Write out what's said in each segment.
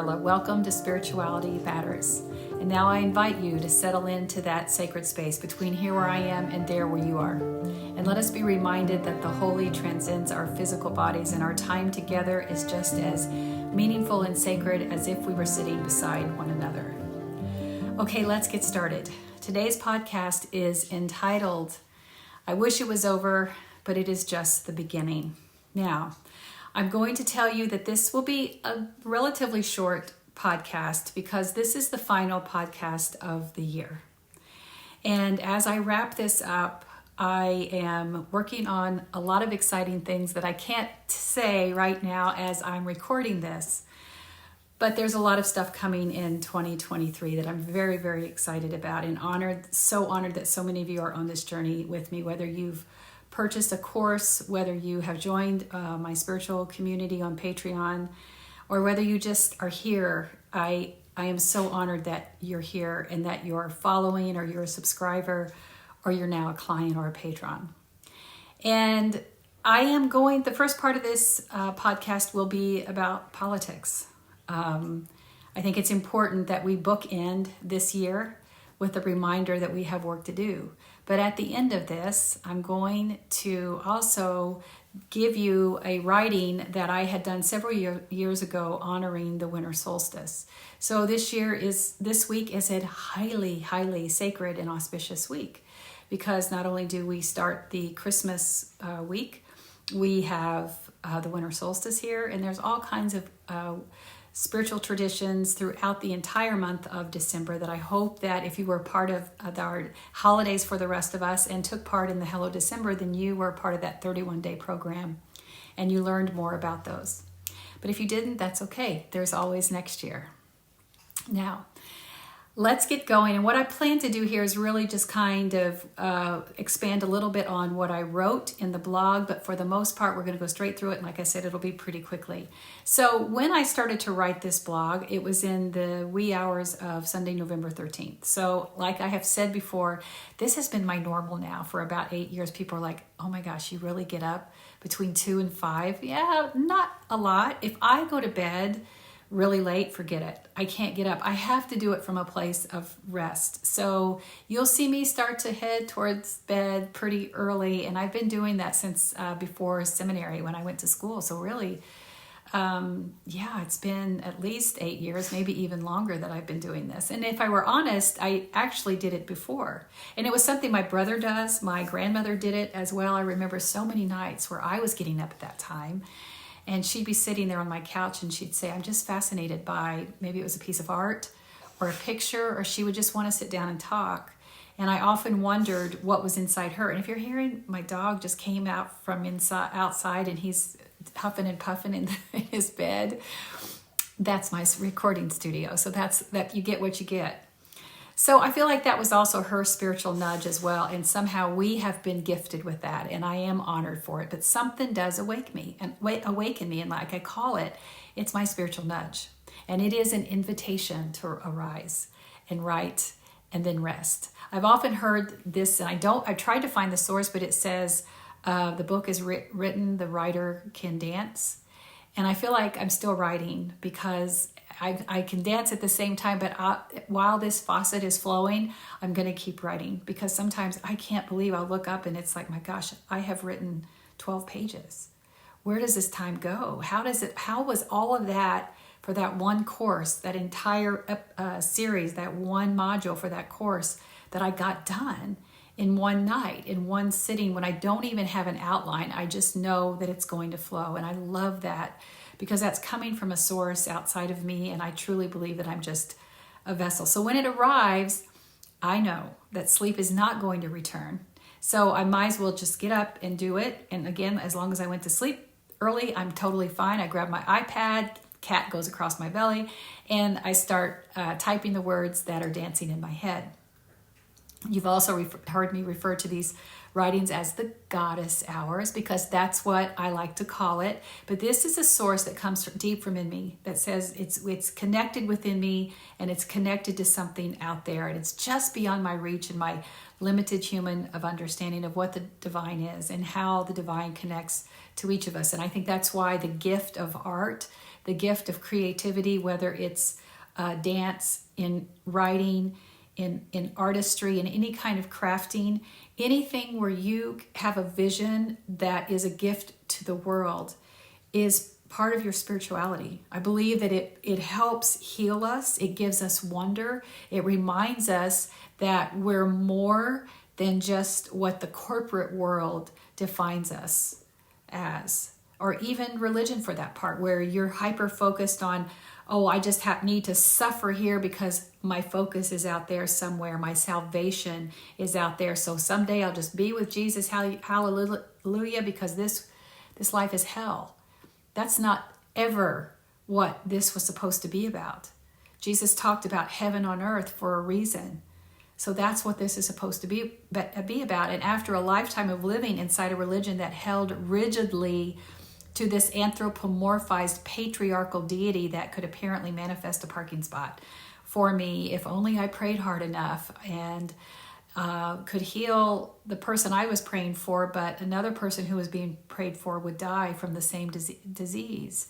Karla. Welcome to Spirituality Matters. And now I invite you to settle into that sacred space between here where I am and there where you are. And let us be reminded that the holy transcends our physical bodies, and our time together is just as meaningful and sacred as if we were sitting beside one another. Okay, let's get started. Today's podcast is entitled, I Wish It Was Over, but It Is Just the Beginning. Now, I'm going to tell you that this will be a relatively short podcast because this is the final podcast of the year. And as I wrap this up, I am working on a lot of exciting things that I can't say right now as I'm recording this. But there's a lot of stuff coming in 2023 that I'm very, very excited about and so honored that so many of you are on this journey with me, whether you've purchased a course, whether you have joined my spiritual community on Patreon, or whether you just are here. I am so honored that you're here and that you're following, or you're a subscriber, or you're now a client or a patron. And the first part of this podcast will be about politics. I think it's important that we bookend this year with a reminder that we have work to do. But at the end of this, I'm going to also give you a writing that I had done several years ago honoring the winter solstice. So this week is a highly, highly sacred and auspicious week, because not only do we start the Christmas week, we have the winter solstice here, and there's all kinds of spiritual traditions throughout the entire month of December that I hope that if you were part of our holidays for the rest of us and took part in the Hello December, then you were part of that 31-day program and you learned more about those. But if you didn't, that's okay. There's always next year. Now, let's get going. And what I plan to do here is really just kind of expand a little bit on what I wrote in the blog, but for the most part, we're going to go straight through it. And like I said, it'll be pretty quickly. So when I started to write this blog, it was in the wee hours of Sunday, November 13th. So like I have said before, this has been my normal now for about 8 years. People are like, oh my gosh, you really get up between 2 and 5? Yeah, not a lot. If I go to bed really late, forget it. I can't get up. I have to do it from a place of rest. So you'll see me start to head towards bed pretty early. And I've been doing that since before seminary when I went to school. So really, it's been at least 8 years, maybe even longer that I've been doing this. And if I were honest, I actually did it before. And it was something my brother does. My grandmother did it as well. I remember so many nights where I was getting up at that time. And she'd be sitting there on my couch and she'd say, I'm just fascinated by, maybe it was a piece of art or a picture, or she would just want to sit down and talk. And I often wondered what was inside her. And if you're hearing, my dog just came out from outside and he's huffing and puffing in his bed. That's my recording studio. So that you get what you get. So I feel like that was also her spiritual nudge as well. And somehow we have been gifted with that. And I am honored for it. But something does awaken me. And like I call it, it's my spiritual nudge. And it is an invitation to arise and write and then rest. I've often heard this, and I tried to find the source, but it says the book is written, the writer can dance. And I feel like I'm still writing because I can dance at the same time, but while this faucet is flowing, I'm going to keep writing, because sometimes I can't believe I'll look up and it's like, my gosh, I have written 12 pages. Where does this time go? How was all of that for that one course, that entire series, that one module for that course that I got done in one night, in one sitting, when I don't even have an outline? I just know that it's going to flow. And I love that, because that's coming from a source outside of me, and I truly believe that I'm just a vessel. So when it arrives, I know that sleep is not going to return. So I might as well just get up and do it. And again, as long as I went to sleep early, I'm totally fine. I grab my iPad, cat goes across my belly, and I start typing the words that are dancing in my head. You've also heard me refer to these writings as the goddess hours, because that's what I like to call it. But this is a source that comes deep from in me, that says it's connected within me, and it's connected to something out there, and it's just beyond my reach and my limited human of understanding of what the divine is and how the divine connects to each of us. And I think that's why the gift of art, the gift of creativity, whether it's dance, in writing, in artistry, in any kind of crafting, anything where you have a vision that is a gift to the world, is part of your spirituality. I believe that it helps heal us. It gives us wonder. It reminds us that we're more than just what the corporate world defines us as, or even religion for that part, where you're hyper focused on, oh, I just need to suffer here because my focus is out there somewhere. My salvation is out there. So someday I'll just be with Jesus. Hallelujah, because this life is hell. That's not ever what this was supposed to be about. Jesus talked about heaven on earth for a reason. So that's what this is supposed to be about. And after a lifetime of living inside a religion that held rigidly to this anthropomorphized patriarchal deity that could apparently manifest a parking spot for me if only I prayed hard enough, and could heal the person I was praying for, but another person who was being prayed for would die from the same disease.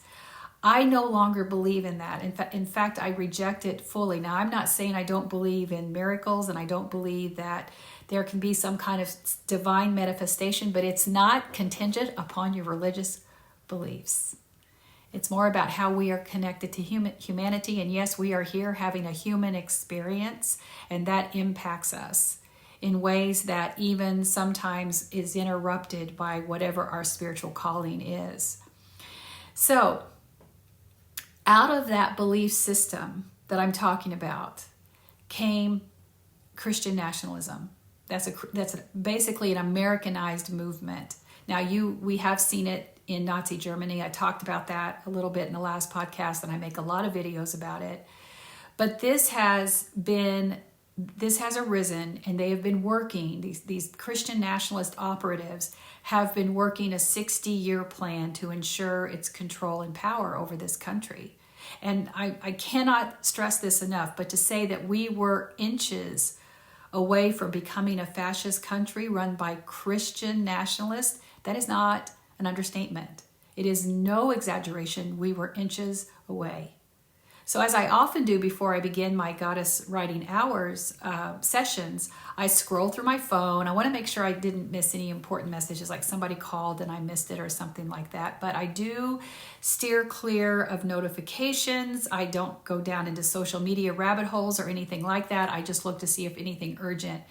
I no longer believe in that. In fact, I reject it fully. Now, I'm not saying I don't believe in miracles, and I don't believe that there can be some kind of divine manifestation, but it's not contingent upon your religious beliefs. It's more about how we are connected to humanity. And yes, we are here having a human experience, and that impacts us in ways that even sometimes is interrupted by whatever our spiritual calling is. So, out of that belief system that I'm talking about came Christian nationalism. That's basically an Americanized movement. Now, we have seen it in Nazi Germany. I talked about that a little bit in the last podcast, and I make a lot of videos about it. But this has arisen, and they have been working, these Christian nationalist operatives have been working a 60-year plan to ensure its control and power over this country. And I cannot stress this enough, but to say that we were inches away from becoming a fascist country run by Christian nationalists, that is not an understatement. It is no exaggeration. We were inches away. So as I often do before I begin my Goddess Writing Hours sessions, I scroll through my phone. I want to make sure I didn't miss any important messages, like somebody called and I missed it or something like that. But I do steer clear of notifications. I don't go down into social media rabbit holes or anything like that. I just look to see if anything urgent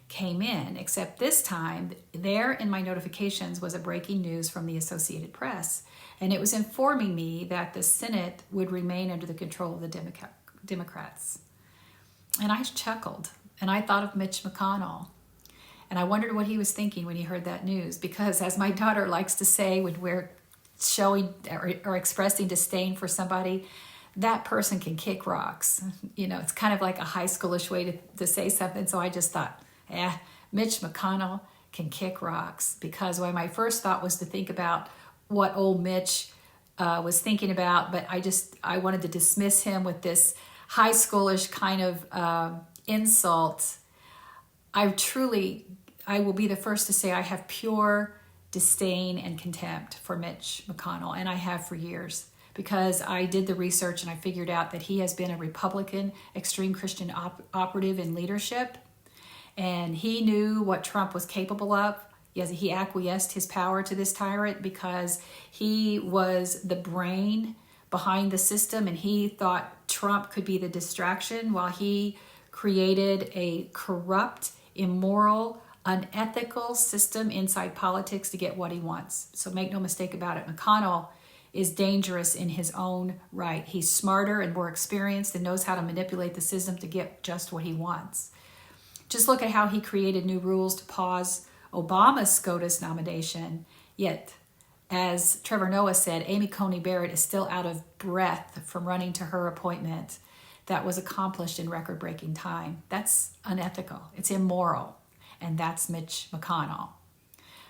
came in, except this time there in my notifications was a breaking news from the Associated Press, and it was informing me that the Senate would remain under the control of the Democrats. And I chuckled, and I thought of Mitch McConnell, and I wondered what he was thinking when he heard that news, because as my daughter likes to say when we're showing or expressing disdain for somebody, that person can kick rocks. It's kind of like a high schoolish way to say something. So I just thought, Mitch McConnell can kick rocks, because my first thought was to think about what old Mitch was thinking about, but I wanted to dismiss him with this high schoolish kind of insult. I will be the first to say I have pure disdain and contempt for Mitch McConnell, and I have for years, because I did the research and I figured out that he has been a Republican extreme Christian operative in leadership. And he knew what Trump was capable of. Yes, he acquiesced his power to this tyrant because he was the brain behind the system, and he thought Trump could be the distraction while he created a corrupt, immoral, unethical system inside politics to get what he wants. So make no mistake about it, McConnell is dangerous in his own right. He's smarter and more experienced and knows how to manipulate the system to get just what he wants. Just look at how he created new rules to pause Obama's SCOTUS nomination. Yet, as Trevor Noah said, Amy Coney Barrett is still out of breath from running to her appointment. that was accomplished in record-breaking time. That's unethical. It's immoral. And that's Mitch McConnell.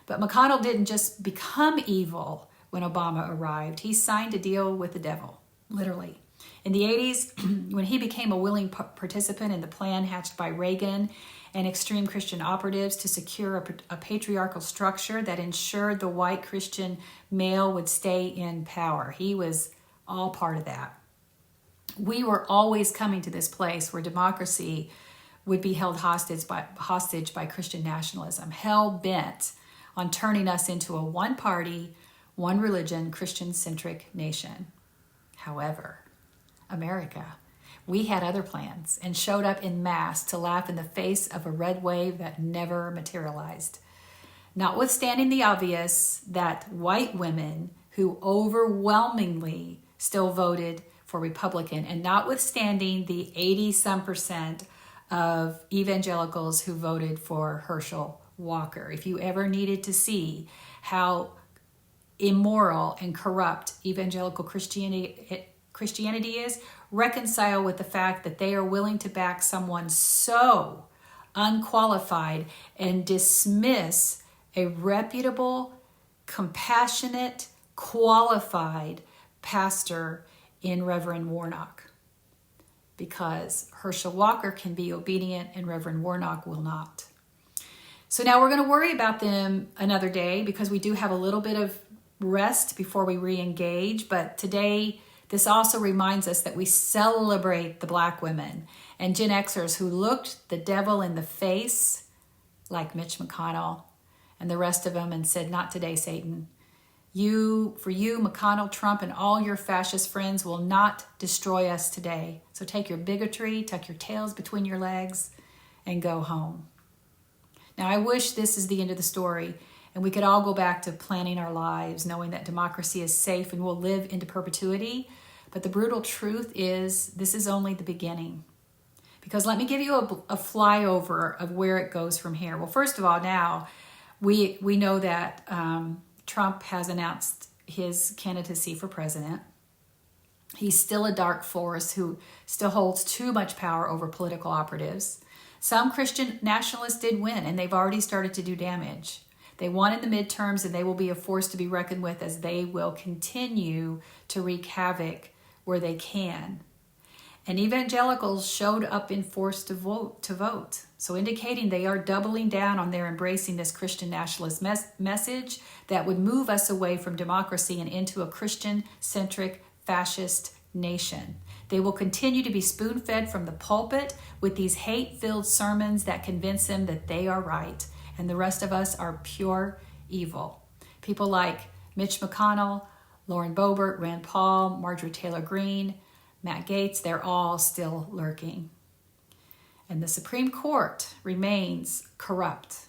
But McConnell didn't just become evil when Obama arrived. He signed a deal with the devil, literally. In the 80s, when he became a willing participant in the plan hatched by Reagan and extreme Christian operatives to secure a patriarchal structure that ensured the white Christian male would stay in power, he was all part of that. We were always coming to this place where democracy would be held hostage by Christian nationalism, hell-bent on turning us into a one-party, one-religion, Christian-centric nation. However, America, we had other plans and showed up in mass to laugh in the face of a red wave that never materialized. Notwithstanding the obvious that white women who overwhelmingly still voted for Republican, and notwithstanding the 80-some% of evangelicals who voted for Herschel Walker. If you ever needed to see how immoral and corrupt evangelical Christianity is, reconcile with the fact that they are willing to back someone so unqualified and dismiss a reputable, compassionate, qualified pastor in Reverend Warnock. Because Herschel Walker can be obedient and Reverend Warnock will not. So now we're going to worry about them another day because we do have a little bit of rest before we re-engage. But today, this also reminds us that we celebrate the Black women and Gen Xers who looked the devil in the face, like Mitch McConnell and the rest of them, and said, "Not today, Satan. For you, McConnell, Trump, and all your fascist friends will not destroy us today. So take your bigotry, tuck your tails between your legs, and go home." Now, I wish this is the end of the story, and we could all go back to planning our lives, knowing that democracy is safe and will live into perpetuity. But the brutal truth is, this is only the beginning. Because let me give you a flyover of where it goes from here. Well, first of all, now we know that Trump has announced his candidacy for president. He's still a dark force who still holds too much power over political operatives. Some Christian nationalists did win, and they've already started to do damage. They won in the midterms, and they will be a force to be reckoned with as they will continue to wreak havoc where they can. And evangelicals showed up in force to vote. So indicating they are doubling down on their embracing this Christian nationalist message that would move us away from democracy and into a Christian-centric fascist nation. They will continue to be spoon-fed from the pulpit with these hate-filled sermons that convince them that they are right and the rest of us are pure evil. People like Mitch McConnell, Lauren Boebert, Rand Paul, Marjorie Taylor Greene, Matt Gaetz, they're all still lurking. And the Supreme Court remains corrupt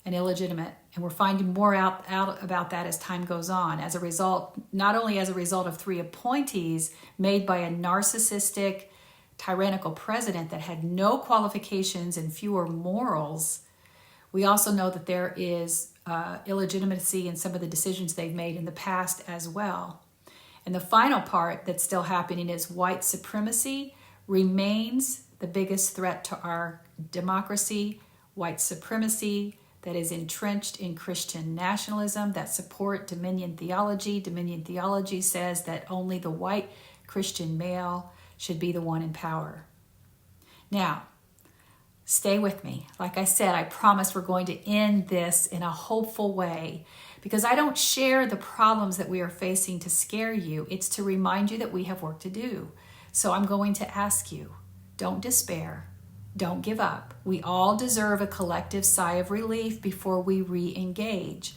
and illegitimate. And we're finding more out about that as time goes on. As a result, not only as a result of 3 appointees made by a narcissistic, tyrannical president that had no qualifications and fewer morals, we also know that there is illegitimacy in some of the decisions they've made in the past as well. And the final part that's still happening is white supremacy remains the biggest threat to our democracy. White supremacy that is entrenched in Christian nationalism that support dominion theology. Dominion theology says that only the white Christian male should be the one in power. Now, stay with me. Like I said, I promise we're going to end this in a hopeful way because I don't share the problems that we are facing to scare you. It's to remind you that we have work to do. So I'm going to ask you, don't despair. Don't give up. We all deserve a collective sigh of relief before we re-engage.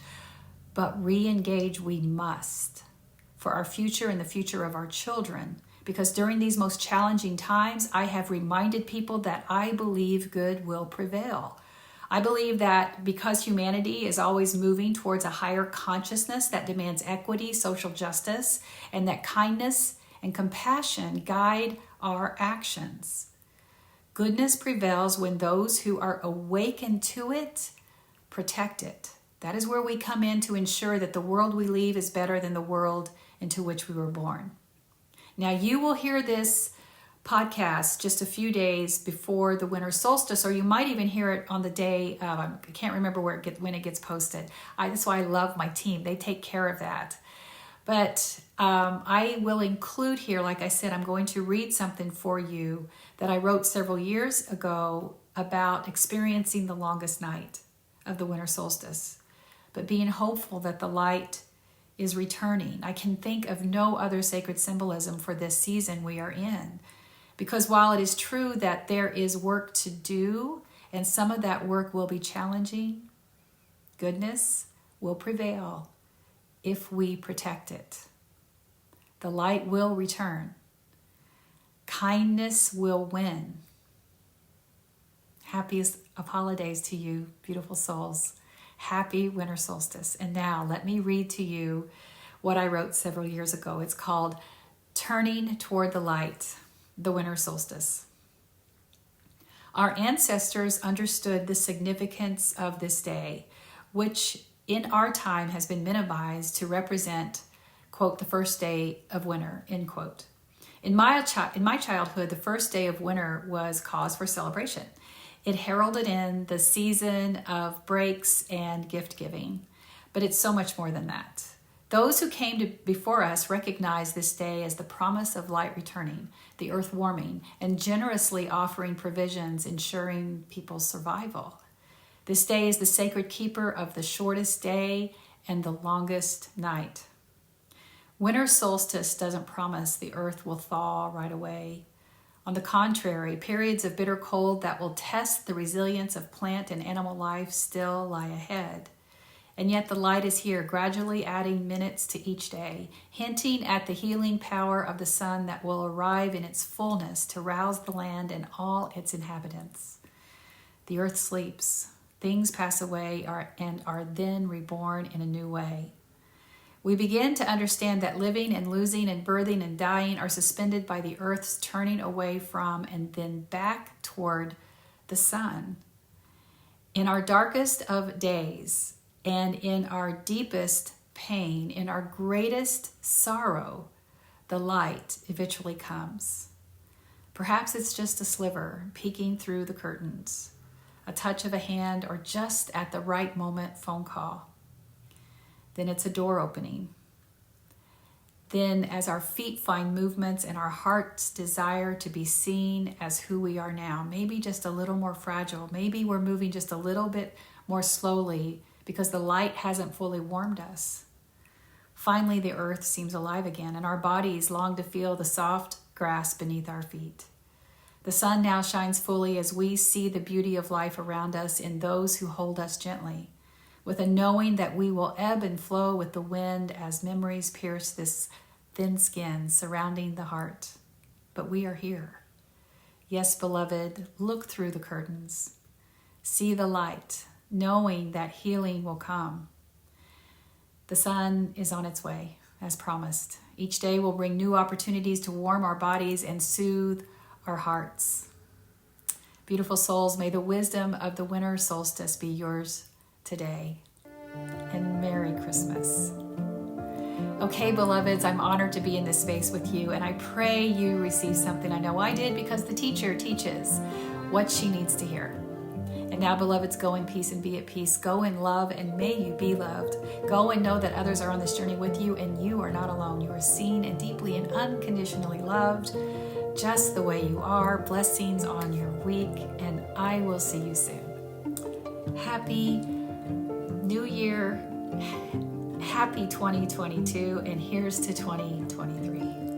But re-engage we must for our future and the future of our children. Because during these most challenging times, I have reminded people that I believe good will prevail. I believe that because humanity is always moving towards a higher consciousness that demands equity, social justice, and that kindness and compassion guide our actions. Goodness prevails when those who are awakened to it protect it. That is where we come in to ensure that the world we leave is better than the world into which we were born. Now, you will hear this podcast just a few days before the winter solstice, or you might even hear it on the day. I can't remember when it gets posted. That's why I love my team. They take care of that. But I will include here, like I said, I'm going to read something for you that I wrote several years ago about experiencing the longest night of the winter solstice, but being hopeful that the light is returning. I can think of no other sacred symbolism for this season we are in, because while it is true that there is work to do, and some of that work will be challenging, goodness will prevail if we protect it. The light will return. Kindness will win. Happiest of holidays to you, beautiful souls. Happy winter solstice. And now let me read to you what I wrote several years ago. It's called Turning Toward the Light, the Winter Solstice. Our ancestors understood the significance of this day, which in our time has been minimized to represent, quote, the first day of winter, end quote. In my childhood, the first day of winter was cause for celebration. It heralded in the season of breaks and gift giving, but it's so much more than that. Those who came before us recognized this day as the promise of light returning, the earth warming, and generously offering provisions ensuring people's survival. This day is the sacred keeper of the shortest day and the longest night. Winter solstice doesn't promise the earth will thaw right away. On the contrary, periods of bitter cold that will test the resilience of plant and animal life still lie ahead. And yet the light is here, gradually adding minutes to each day, hinting at the healing power of the sun that will arrive in its fullness to rouse the land and all its inhabitants. The earth sleeps, things pass away and are then reborn in a new way. We begin to understand that living and losing and birthing and dying are suspended by the earth's turning away from and then back toward the sun. In our darkest of days and in our deepest pain, in our greatest sorrow, the light eventually comes. Perhaps it's just a sliver peeking through the curtains, a touch of a hand, or just at the right moment phone call. Then it's a door opening. Then as our feet find movements and our hearts desire to be seen as who we are now, maybe just a little more fragile, maybe we're moving just a little bit more slowly because the light hasn't fully warmed us. Finally, the earth seems alive again, and our bodies long to feel the soft grass beneath our feet. The sun now shines fully as we see the beauty of life around us in those who hold us gently, with a knowing that we will ebb and flow with the wind as memories pierce this thin skin surrounding the heart. But we are here. Yes, beloved, look through the curtains. See the light, knowing that healing will come. The sun is on its way, as promised. Each day will bring new opportunities to warm our bodies and soothe our hearts. Beautiful souls, may the wisdom of the winter solstice be yours today. And Merry Christmas. Okay, beloveds, I'm honored to be in this space with you, and I pray you receive something. I know I did, because the teacher teaches what she needs to hear. And now, beloveds, go in peace and be at peace. Go in love, and may you be loved. Go and know that others are on this journey with you, and you are not alone. You are seen and deeply and unconditionally loved, just the way you are. Blessings on your week, and I will see you soon. Happy New Year, happy 2022, and here's to 2023.